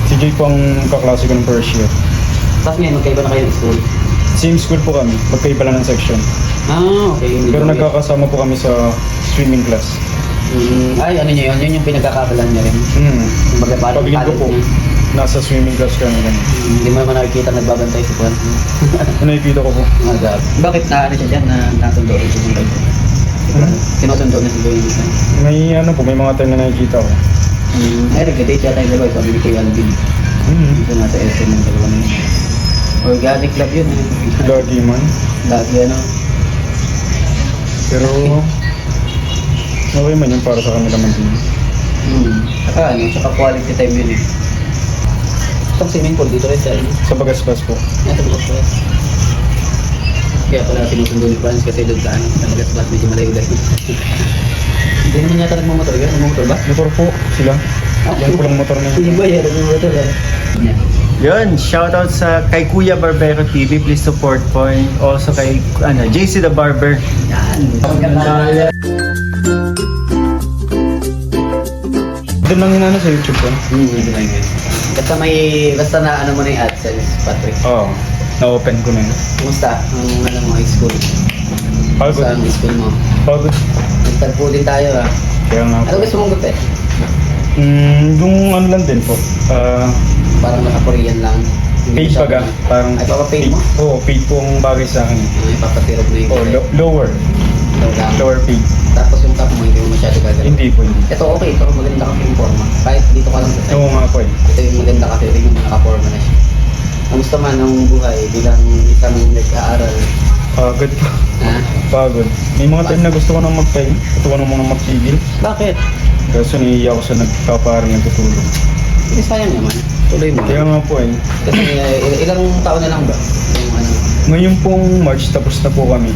Si Jay po ang kaklase ko ng first year. Tapos ngayon, magkaiba na kayo ng school? Same school po kami, magkaiba lang ng section. Okay. Pero nagkakasama po kami sa swimming class. Ay, ano nyo yun? Yun yung pinagkakabalan niya rin. Kumbaga, parang Pagiging ko po, niya. nasa swimming class kami lang. Hindi mo naman nakikita nagbabantay si Juan. Nakikita ko po. Bakit na ano siya dyan na natundo rin siya dyan? Sinusundo na si Joey dito. May ano po, may mga time na nakikita ko. Ay, nag-date yata yung dalawa. Sabi ni Kuya Alvin. Dito na sa SM ng dalawa na yun. Organic love yun. Lagi man. Lagi ano. Pero, okay man yun para sa kanila man din. Saka ano, saka quality time yun eh. Itong swimming pool dito rin sa inyo. Sa Bagaspas po. Ito po po. Kaya pala sinusundo ni Franz kasi doon sa ano, sa Bagaspas medyo malayo-layo. Hindi naman yata nagmamotor yun. Nagmamotor ba? Motor po sila. Yan po lang motor na Hindi yun. ba yan? Nagmamotor ba? Yun, shoutout sa kay Kuya Barbero TV. Please support po. And also kay JC the Barber. Yan. Doon lang yun ano sa YouTube po. Basta na ano mo na yung AdSense, Patrick. Oo. Na-open ko na yun. Kumusta? Ang ano mo, high school? Pagod. Saan school mo? Pagod. Nagtagpo din tayo ah. Kaya nga Ano po. gusto mong gupit? Yung ano lang din po. Parang naka-Korean lang. Paid baga. Parang Ay, papapaid mo? Oo, paid po ang bagay sa akin. Ay, papatirog na yung Oh, lower. Low lang. Lower paid. Tapos yung top mo, hindi mo masyado gagawin. Hindi po, hindi. Ito okay, ito maganda kasi yung forma. Kahit dito ka lang sa Oo nga po eh. Ito yung maganda kasi rin yung naka-forma na siya. Kamusta man ang buhay bilang isang nag-aaral? Pagod po. Ha? Pagod. May mga time na gusto ko nang magpahinga. Gusto ko nang magpigil. Bakit? Kaso naiiyak ako sa nagpaparang ng tutulog. Hindi sayang naman. Tuloy mo. Kaya nga po eh. Kasi ilang taon na lang ba? Yung ano? Ngayon pong March tapos na po kami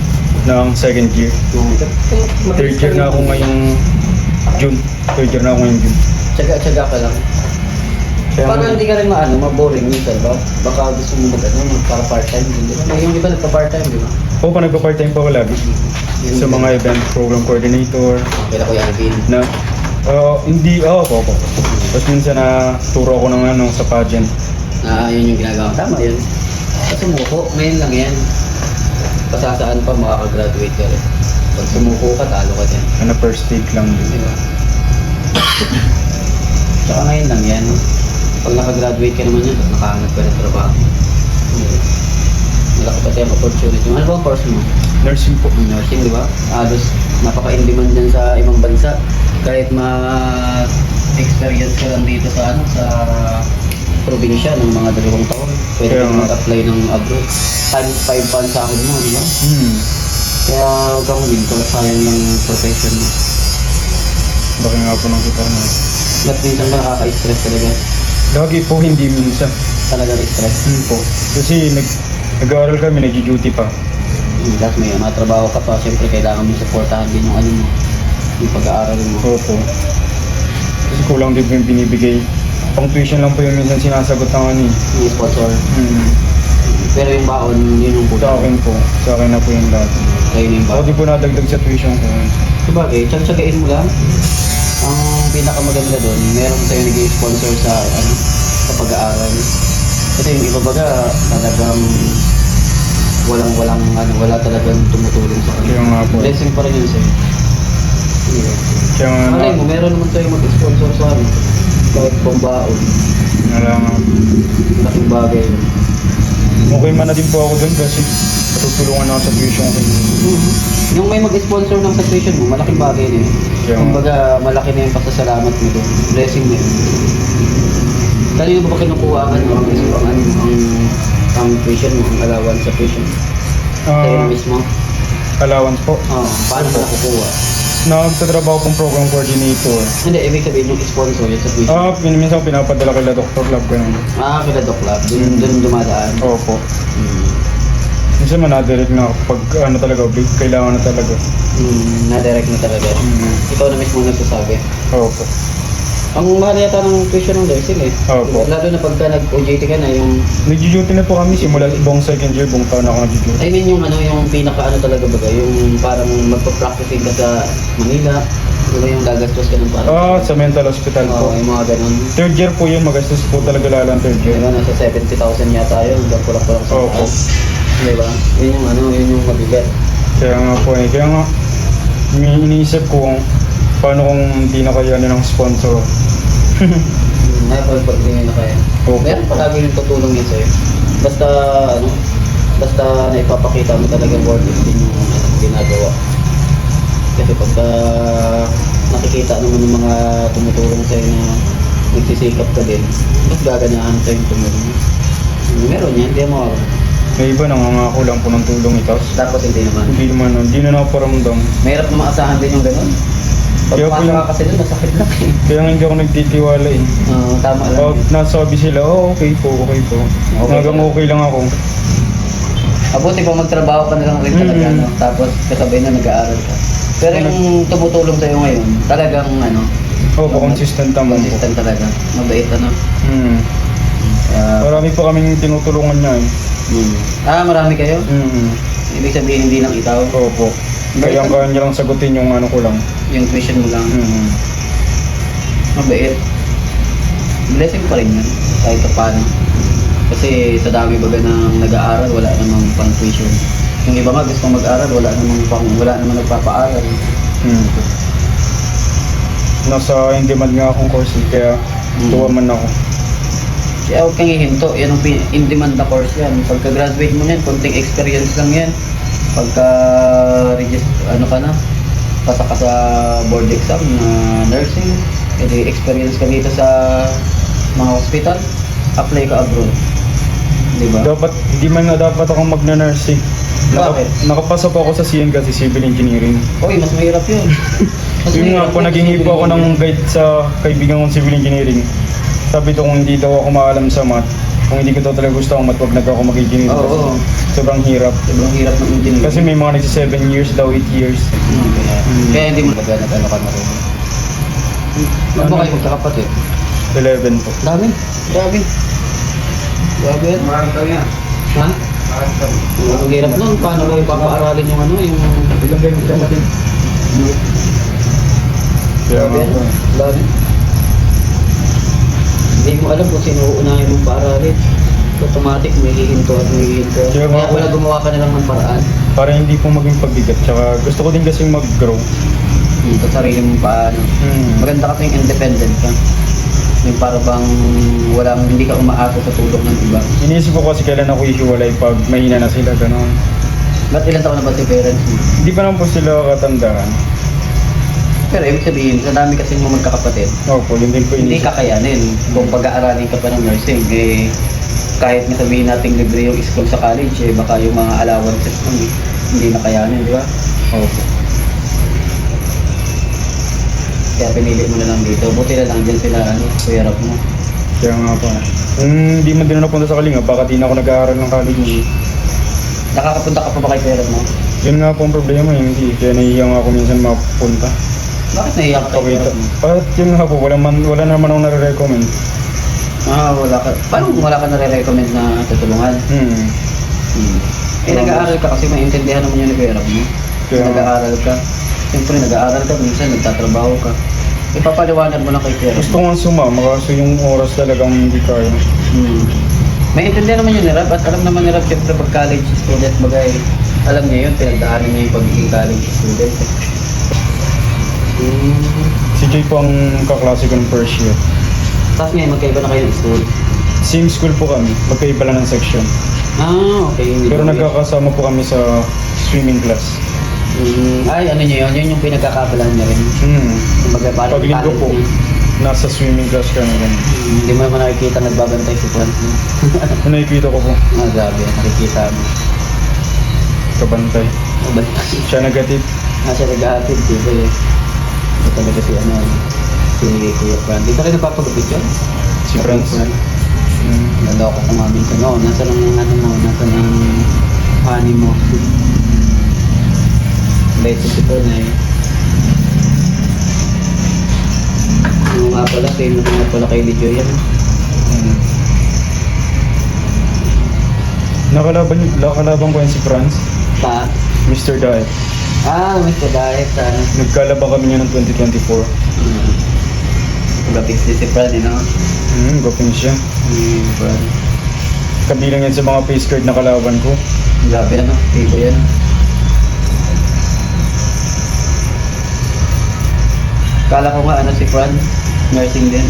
ng second year. Third year na ako ngayong June. Third year na ako ngayong June. Tsaga-tsaga ka lang. Kaya Para nga- hindi ka rin maboring minsan ba? Baka gusto mo para part-time din, di ba? Yung iba nagpa-part-time, di ba? Oo, pa nagpa-part-time pa ako lagi. Sa mga event program coordinator. Kaya ko yung Alvin. Na, hindi, po. Tapos minsan na turo ako ng ano sa pageant. Yun yung ginagawa. Tama yun. At sumuko, ngayon lang yan. Pasasaan pa makakagraduate ka rin. Pag sumuko ka, talo ka dyan. Ano, first take lang Di din. ba? Tsaka ngayon lang yan. Pag nakagraduate ka naman yan, tapos nakahanap ka ng trabaho. Malaki pati ang opportunity. Ano ba ang course mo? Nursing po. Nursing, di ba? Halos napaka-in-demand dyan sa ibang bansa. Kahit ma-experience ka lang dito sa sa probinsya ng mga 2 taon. Pwede Kaya ka nga. mag-apply ng abroad. Times 5 pa ang sahod mo, di ba? Kaya huwag kang dito, sayang ng profession mo. Baka nga po ng kita na. Ba't minsan ba nakaka-stress talaga? Lagi po, hindi minsan. Talaga stress. Po. Kasi nag-aaral kami, nag-duty pa. Tapos may mga trabaho ka pa, siyempre kailangan mo supportahan din yung ano mo, yung pag-aaral mo. Opo. Kasi kulang din po yung binibigay. Pang tuition lang po yung minsan sinasagot ng ano eh. Yung sponsor. Hmm. Pero yung baon, yun yung Sa puta. akin po. Sa akin na po yung lahat. Kayo yung Ako baon. di po nadagdag sa tuition ko. Sabagay, tsagsagain mo lang. Ang pinakamaganda doon, meron sa'yo nag-sponsor sa sa pag-aaral. Kasi yung iba baga, talagang wala talagang tumutulong sa Kaya kanila. nga po. Blessing pa rin yun sa'yo. Kaya nga Malay mo, meron naman sa'yo mag-sponsor sa amin. Kahit pambaon. Nalangan. Malaking bagay yun. Okay man na din po ako dun kasi tutulungan ako sa tuition ko. Yung may mag-sponsor ng situation mo, malaking bagay na yun. Kaya nga. Kumbaga, malaki na yung pasasalamat mo doon. Blessing na yun. Kanino ba kinukuha ka no? Ang tuition mo, ang allowance sa tuition? Sa'yo na mismo? Allowance po. Paano mo nakukuha? Nagtatrabaho pong program coordinator. Hindi, ibig sabihin yung sponsor yun sa tuition. Minsan ko pinapadala kay Dr. Love ganun. Kila Doc Lab, doon dumadaan. Opo. Minsan man na-direct na pag ano talaga, big, kailangan na talaga. Na-direct na talaga. Ikaw na mismo nagsasabi. Opo. Ang mahal yata ng tuition ng nursing eh. Opo. Lalo na pagka nag-OJT ka na, yung Nag-duty na po kami simula buong second year, buong taon ako nag-duty. I mean yung yung pinaka talaga baga, yung parang magpa-practicing ka sa Manila, Di ba yung gagastos ka ng parang? Sa mental hospital po. Oo, yung mga ganun. Third year po yun, magastos po talaga lalo ang third year. Diba, nasa 70,000 yata yun. Kulang-kulang sa Opo. taas. Diba? Yun yung ano, yun yung mabigat. Kaya nga po eh. Kaya nga, iniisip ko kung paano kung hindi na kaya ng sponsor. Pag hindi na kaya. Opo. Meron palagi yung tutulong yun sa'yo. Basta, ano, basta naipapakita mo talaga worth it din yung ginagawa. Kasi pagka nakikita naman ng mga tumutulong sa'yo na nagsisikap ka din, mas gaganahan sa'yo yung tumulong. Meron yan, hindi mo ako. May iba nangangako lang po ng tulong ito. Tapos hindi naman. Hindi na nakaparamdam. Mahirap na maasahan din yung ganun. Pag Kaya po pumasok yung- ka kasi dun, masakit lang eh. Kaya nga hindi ako nagtitiwala eh. Tama lang. Pag nasabi sila, okay po. Okay Hanggang lang. okay lang ako. Mabuti pa magtrabaho ka na lang rin talaga, Mm. no? Tapos kasabay na nag-aaral ka. Pero yung tumutulong sa'yo ngayon, talagang ano, Opo, consistent naman po. consistent talaga. Mabait ano. Hmm. Ah, Marami pa kaming tinutulungan niya eh. marami kayo? Hmm. Ibig sabihin hindi lang ikaw, Opo. Kaya ang kaya niya lang sagutin yung ano ko lang. yung tuition mo lang. Hmm. Mabait. Blessing pa rin yan, kahit pa paano. Kasi sa dami baga ng nag-aaral, wala namang pang tuition. Yung iba nga gusto mag-aral, wala namang nagpapaaral. Hmm. Nasa in-demand nga akong course eh, kaya tuwa man ako. Kaya huwag kang ihinto, yan ang in-demand na course yan. Pagka-graduate mo yan, konting experience lang yan. Ano ka na, pasa ka sa board exam na nursing, edi experience ka dito sa mga hospital, apply ka abroad. Diba? Dapat, hindi man na dapat akong magna-nurse eh. Bakit? Nakapasa po ako sa CN kasi civil engineering. Uy, mas mahirap yun. Yun nga po, naging po ako ng guide sa kaibigan kong civil engineering. Sabi to kung hindi daw ako maalam sa math, kung hindi ko daw talaga gusto ang math, wag na daw ako mag-engineering. Oo. Sobrang hirap. Sobrang hirap ng engineering. Kasi may mga nagsi 7 years daw, 8 years. Kaya hindi mo nagano ka marunong. Ano ba kayo magkakapatid? 11 po. Dami. Grabe. Grabe yan. Marami ka yan. Ha? Ang hirap nun. Paano mo ipapaaralin yung ano, yung... Ilang kayo magkapatid? Kaya Grabe nga yan. po. Dami. Hindi mo alam kung sino uunahin mong paaralin. Automatic, may hihinto at may hihinto. Kaya Kaya nga- wala gumawa ka na lang ng paraan. Para hindi po maging pagbigat. Tsaka gusto ko din kasi mag-grow. Sa sarili mong paano. Maganda kasi yung independent ka. Yung para bang hindi ka umaasa sa tulong ng iba. Iniisip ko kasi kailan ako ihiwalay pag mahina na sila, gano'n. Ba't ilan taon na ba si parents mo? Hindi pa naman po sila katandaan. Pero ibig sabihin, sa dami kasi mo magkakapatid, Opo, yun din po hindi iniisip. kakayanin kung pag-aaralin ka pa ng nursing. Eh, kahit na sabihin natin libre yung school sa college, eh, baka yung mga allowances mo hindi na kayanin, di ba? Opo. Kaya pinili mo na lang dito. Buti na lang dyan sila, kuya Rob mo. Kaya nga po. Kung hindi man din ako napunta sa Kalinga, baka di na ako nag-aaral ng college. Nakakapunta ka pa ba kay kuya Rob mo? Yun nga po ang problema, hindi. Kaya nahihiya nga ako minsan mapunta. Bakit naiyak ka kay kuya Pakita. Rob mo? At yun nga po, wala naman akong nare-recommend. Wala ka. Paano kung wala ka nare-recommend na tutulungan? Eh, nag-aaral ka kasi maintindihan naman yun ni kuya Rob mo. Kaya- Nag-aaral ka. Siyempre, nag-aaral ka, minsan nagtatrabaho ka. Ipapaliwanag mo lang kay kuya Rob Gusto mo. ko nga sumama kasi yung oras talagang hindi kaya. May intindihan naman yun ni Rob at alam naman ni Rob, siyempre pag college student bagay, alam niya yun, pinagdaanan niya yung pagiging college student. Si Jay po ang kaklase ko ng first year. Tapos ngayon, magkaiba na kayo ng school. Same school po kami, magkaiba lang ng section. Okay. Hindi Pero ba- nagkakasama po kami sa swimming class. Ay, ano niyo yun? Yun yung pinagkakabalan niya rin. Kumbaga, parang Pag linggo talent po, niya. nasa swimming class kami. Hindi mo naman nakikita nagbabantay si Juan. Kung nakikita ko po, Grabe, nakikita mo. kabantay. Bantay. Siya nagatid. Nasa nag-ahatid, di ba eh? Ito talaga si si Kuya Fran. Dito kayo napapagupit yun? Si Franz. Naloko ko nga minsan. No, nasa ng nasa ng honey mo. Bait si Tito na eh. Ano nga pala, same na nga pala kay Lidyo yan. Nakalaban ko yan si Franz, Pa, Mr. Diet. Miss ko dahil sa ano. Nagkalaba kami niya ng 2024. Gapix din si Fran, no? Goping siya. Fran. Kabilang yan sa mga face card na kalaban ko. Grabe ano, tipo yan. Kala ko nga ano si Fran, nursing din.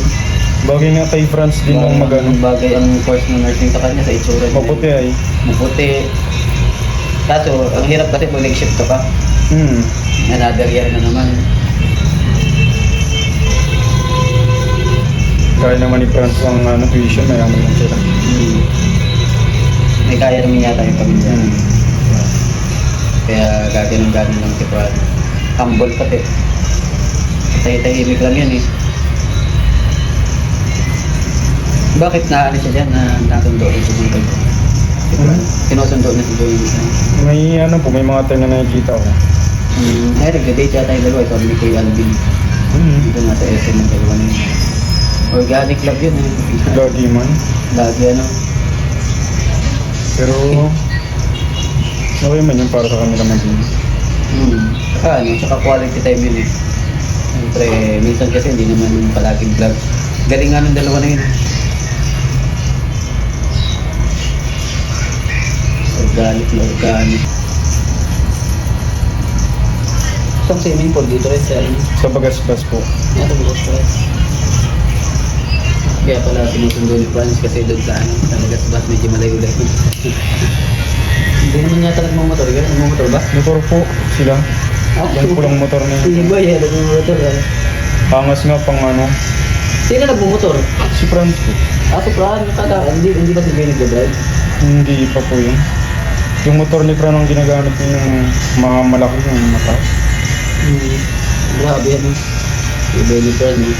Bagay nga kay France din ang magano. Bagay ang course ng nursing sa kanya sa itsura niya. Maputi ay. Maputi. Kaso, ang hirap kasi pag nag-shift ka pa. Another year na naman. Kaya naman ni France ang tuition, mayaman lang sila. May kaya naman yata yung pamilya. Kaya gaganon-ganon lang si Fran. Humble pati. Tahimik lang yan eh. Bakit na siya dyan na natundo rin si Joey? Sinusundo na si Joey. May may mga time na nakikita ko. Ay, nag-date yata yung dalawa. Ito ni Kuya Alvin. Dito nga sa SM ng dalawa na yun. Organic love yun eh. Lagi man. Lagi ano. Pero, okay man yun para sa kanila maging. Saka quality time yun eh. Siyempre, minsan kasi hindi naman palaging vlog. Galing nga ng dalawa na yun. Organic na organic. Isang swimming pool dito rin sa inyo. Sa Bagasbas po. Ito bukas pa. Kaya pala sinusundo ni Franz kasi doon sa ano, sa Nagasbas medyo malayo-layo. Hindi naman yata nagmamotor. Nagmamotor ba? Motor po sila. Yan po lang motor na Hindi yun. ba yan? Nagmamotor ah. Angas nga pang Sino nagmamotor? si France po. So Franz, hindi ba si Benny nag-drive? Hindi pa po yun. Yung motor ni Fran ang ginagamit niya yung mga malaki yung mataas. Grabe yan ah. Si Benny Franz eh.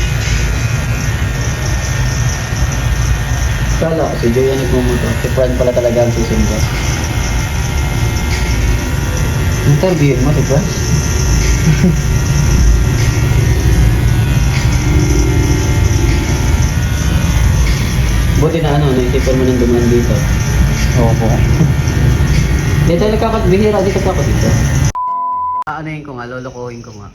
Kala ko si Joey ang nagmamotor. Si Franz pala talaga ang susunod. Interview mo si Franz? Buti na naisipan mo nang dumaan dito. Oo po. Dito nagkakabihira dito pa ako dito. Aanayin ko nga, lolokohin ko nga.